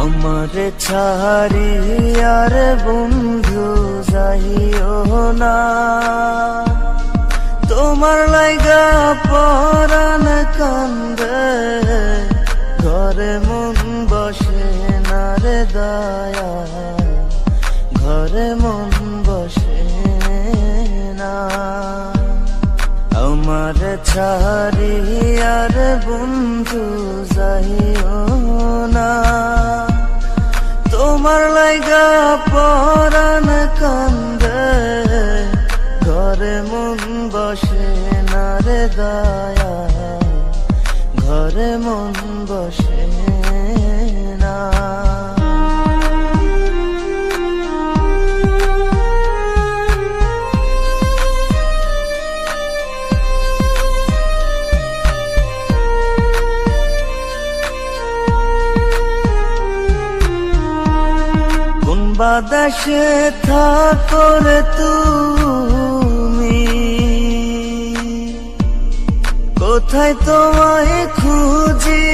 আমারে ছাড়িয়ার বন্ধু যাইও না, তোমার লাইগা পরাণ কান্দে, ঘরে মন বসে না রে দয়া, ঘরে মন বসে না। আমারে ছাড়িয়ার বন্ধু যাইও না, তোমার লাইগা পরাণ কান্দে, ঘরে মন বসে না রে দয়া, ঘরে মন বসে না। বাতাসে থাকো রে তুমি, কোথায় তোমায় খুঁজি,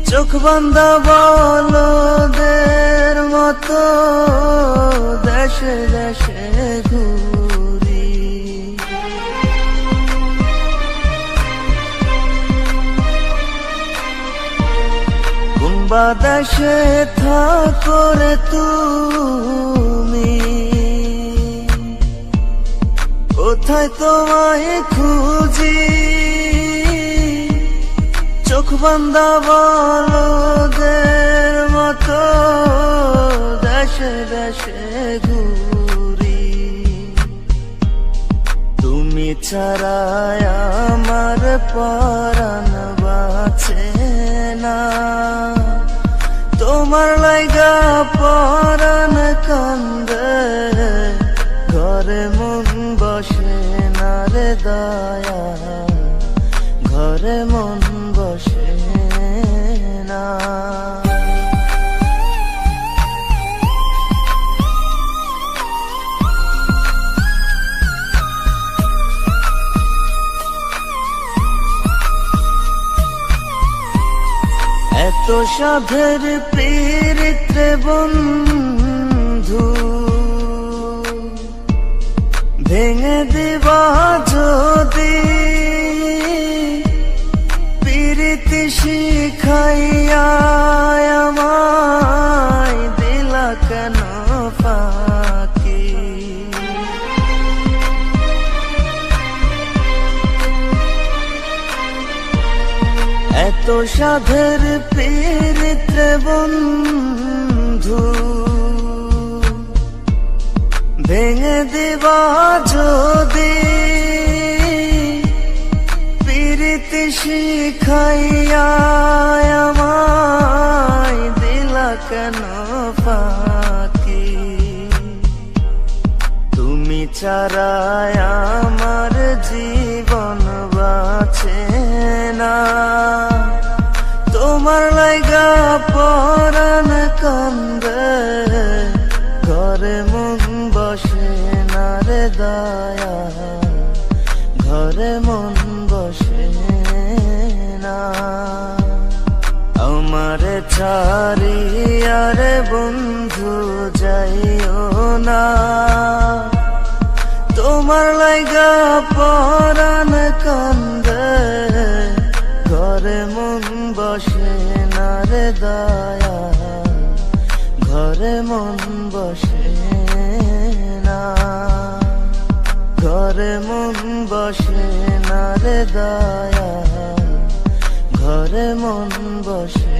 চোখ বান্ধা বলদের মতো দেশে দেশে ঘুরি। বাতাসে থাকো রে তুমি, কোথায় তোমায় খুঁজি, চোখ বান্ধা বলদের মতো দেশে দেশে ঘুরি। তুমি ছাড়া আমার পরাণ বাঁচে না, তোমার লাইগা পরাণ কান্দে, ঘরে মন বসে না রে দয়া, ঘরে মন বসে না। এত সাধের পীড়িতে বন্ধু, ভেঙে দিবা যদি, পীড়িতি শিখাইয়া আমায় দিলা কেন ফাঁকি। এত সাধের পীড়িতে বন্ধু, ভেঙে দিবা যদি, পীড়িতি শিখাইয়া আমায় দিলা কেন ফাঁকি। তুমি ছাড়া আমার জীবন বাঁচে না, তোমার লাইগা পরাণ কান্দে, ঘরে মন বসে না রে দয়া, ঘরে মন বসে না। আমারে ছাড়িয়ার বন্ধু যাইও না, তোমার লাইগা পরাণ কান্দে, ঘরে মন বসে না রে দয়া, ঘরে মন বসে না, ঘরে মন বসে না রে দয়া, ঘরে মন বসে